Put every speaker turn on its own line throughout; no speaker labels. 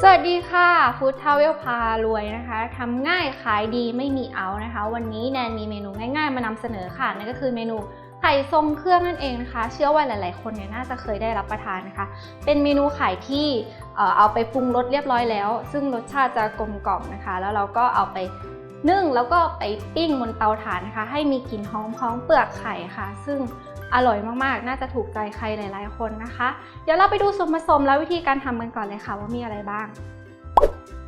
สวัสดีค่ะฟู้ดทราเวลพารวยนะคะทำง่ายขายดีไม่มีเอานะคะวันนี้แนนมีเมนูง่ายๆมานำเสนอค่ะนั่นก็คือเมนูไข่ทรงเครื่องนั่นเองนะคะเชื่อว่าหลายๆคนเนี่ยน่าจะเคยได้รับประทานนะคะเป็นเมนูไข่ที่เอาไปปรุงรสเรียบร้อยแล้วซึ่งรสชาติจะกลมกล่อมนะคะแล้วเราก็เอาไปนึ่งแล้วก็ไปปิ้งบนเตาถ่านนะคะให้มีกลิ่นหอมของเปลือกไข่ค่ะซึ่งอร่อยมากๆน่าจะถูกใจใครหลายๆคนนะคะเดี๋ยวเราไปดูส่วนผสมและวิธีการทำกันก่อนเลยค่ะว่ามีอะไรบ้าง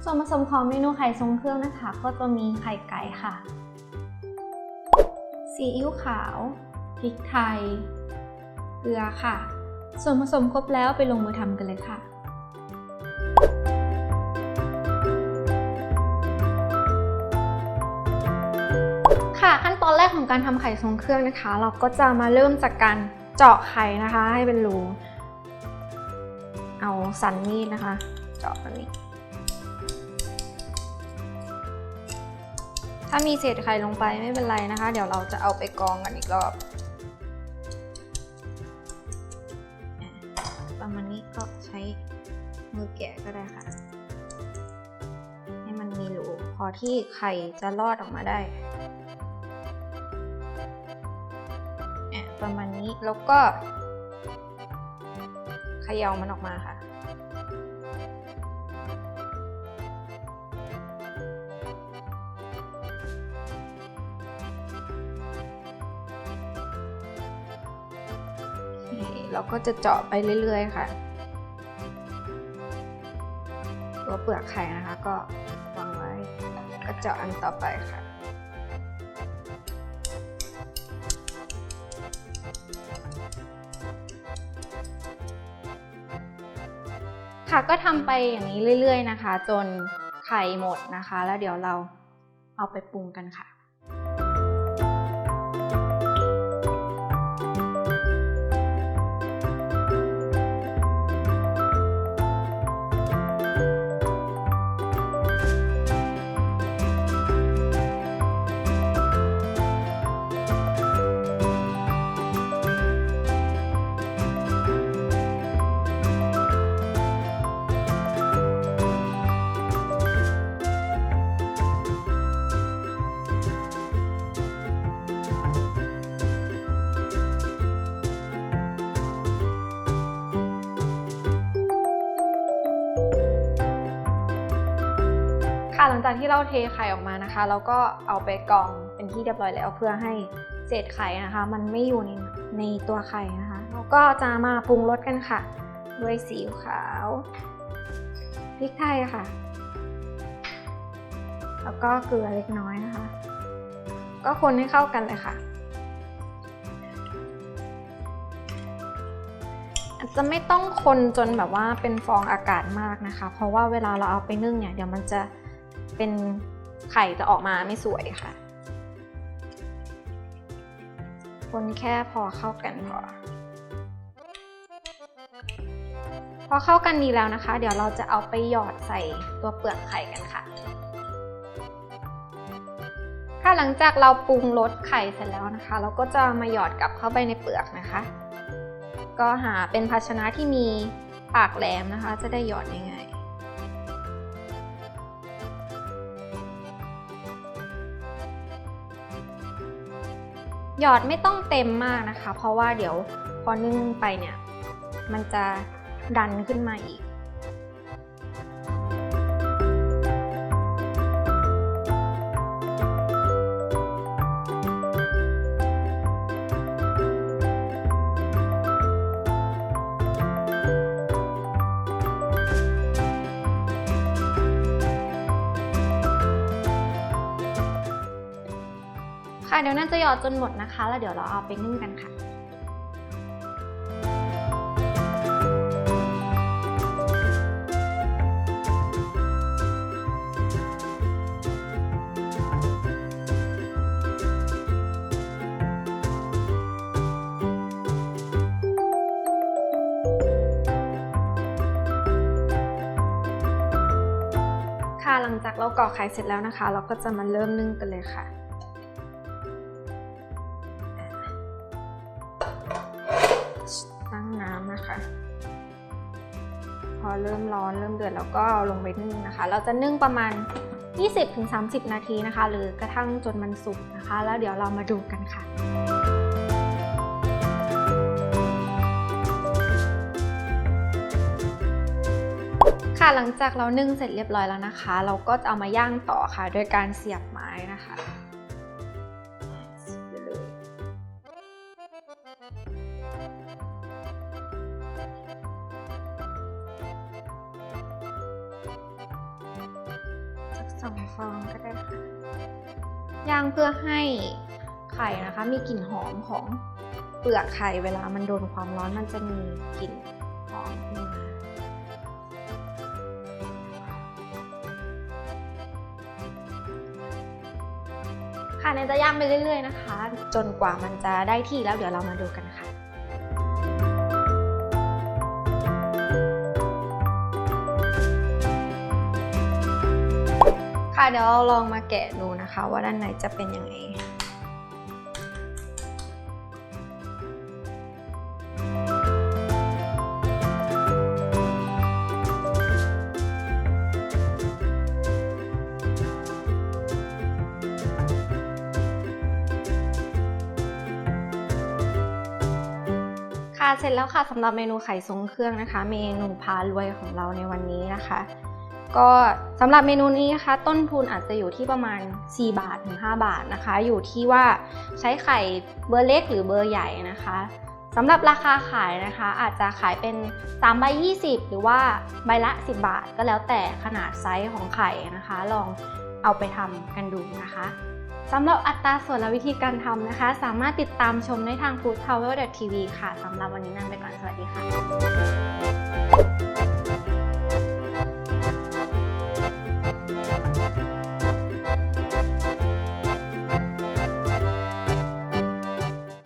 ส่วนผสมของเมนูไข่ทรงเครื่องนะคะก็จะมีไข่ไก่ค่ะซีอิ๊วขาวพริกไทยเกลือค่ะส่วนผสมครบแล้วไปลงมือทำกันเลยค่ะขั้นตอนแรกของการทำไข่ทรงเครื่องนะคะเราก็จะมาเริ่มจากการเจาะไข่นะคะให้เป็นรูเอาสันมีดนะคะเจาะแบบนี้ถ้ามีเศษไข่ลงไปไม่เป็นไรนะคะเดี๋ยวเราจะเอาไปกรองกันอีกรอบประมาณนี้ก็ใช้มือแกะก็ได้ค่ะให้มันมีรูพอที่ไข่จะรอดออกมาได้ประมาณนี้แล้วก็เขย่ามันออกมาค่ะเราก็จะเจาะไปเรื่อยๆค่ะตัวเปลือกไข่นะคะก็วางไว้ก็เจาะอันต่อไปค่ะก็ทำไปอย่างนี้เรื่อยๆนะคะจนไข่หมดนะคะแล้วเดี๋ยวเราเอาไปปรุงกันค่ะหลังจากที่เราเทไข่ออกมานะคะเราก็เอาไปกรองเป็นที่เรียบร้อยแล้วเพื่อให้เศษไข่นะคะมันไม่อยู่ในตัวไข่นะคะแล้วก็จะมาปรุงรสกันค่ะด้วยซีอิ๊วขาวพริกไทยค่ะแล้วก็เกลือเล็กน้อยนะคะก็คนให้เข้ากันเลยค่ะอาจจะไม่ต้องคนจนแบบว่าเป็นฟองอากาศมากนะคะเพราะว่าเวลาเราเอาไปนึ่งเนี่ยเดี๋ยวมันจะเป็นไข่จะออกมาไม่สวยค่ะคนแค่พอเข้ากันพอเข้ากันดีแล้วนะคะเดี๋ยวเราจะเอาไปหยอดใส่ตัวเปลือกไข่กันค่ะหลังจากเราปรุงรสไข่เสร็จแล้วนะคะเราก็จะมาหยอดกลับเข้าไปในเปลือกนะคะก็หาเป็นภาชนะที่มีปากแหลมนะคะจะได้หยอดง่ายหยอดไม่ต้องเต็มมากนะคะเพราะว่าเดี๋ยวพอนึ่งไปเนี่ยมันจะดันขึ้นมาอีกเดี๋ยวน่าจะหยอดจนหมดนะคะแล้วเดี๋ยวเราเอาไปนึ่งกันค่ะหลังจากเราก่อไข่เสร็จแล้วนะคะเราก็จะมาเริ่มนึ่งกันเลยค่ะ ตั้งน้ำนะคะพอ อเริ่มร้อนเริ่มเดือดแล้วก็เอาลงไปนึ่งนะคะเราจะนึ่งประมาณ 20-30 นาทีนะคะหรือกระทั่งจนมันสุกนะคะแล้วเดี๋ยวเรามาดูกันค่ะค่ะหลังจากเรานึ่งเสร็จเรียบร้อยแล้วนะคะเราก็จะเอามาย่างต่อค่ะโดยการเสียบไม้นะคะ2 ฟองก็ได้ค่ะย่างเพื่อให้ไข่นะคะมีกลิ่นหอมของเปลือกไข่เวลามันโดนความร้อนมันจะมีกลิ่นหอมขึ้นมาค่ะเนยจะย่างไปเรื่อยๆนะคะจนกว่ามันจะได้ที่แล้วเดี๋ยวเรามาดูกันค่ะเดี๋ยวเราลองมาแกะดูนะคะว่าด้านในจะเป็นยังไงค่ะเสร็จแล้วค่ะสำหรับเมนูไข่ทรงเครื่องนะคะเมนูพารวยของเราในวันนี้นะคะก็สำหรับเมนูนี้นะคะต้นทุนอาจจะอยู่ที่ประมาณ4 บาทถึง 5 บาทนะคะอยู่ที่ว่าใช้ไข่เบอร์เล็กหรือเบอร์ใหญ่นะคะสำหรับราคาขายนะคะอาจจะขายเป็น3 ใบ 20หรือว่าใบละ10 บาทก็แล้วแต่ขนาดไซส์ของไข่นะคะลองเอาไปทำกันดูนะคะสำหรับอัตราส่วนและวิธีการทำนะคะสามารถติดตามชมได้ทาง foodtower.tv ค่ะสำหรับวันนี้นั่นไปก่อนสวัสดีค่ะ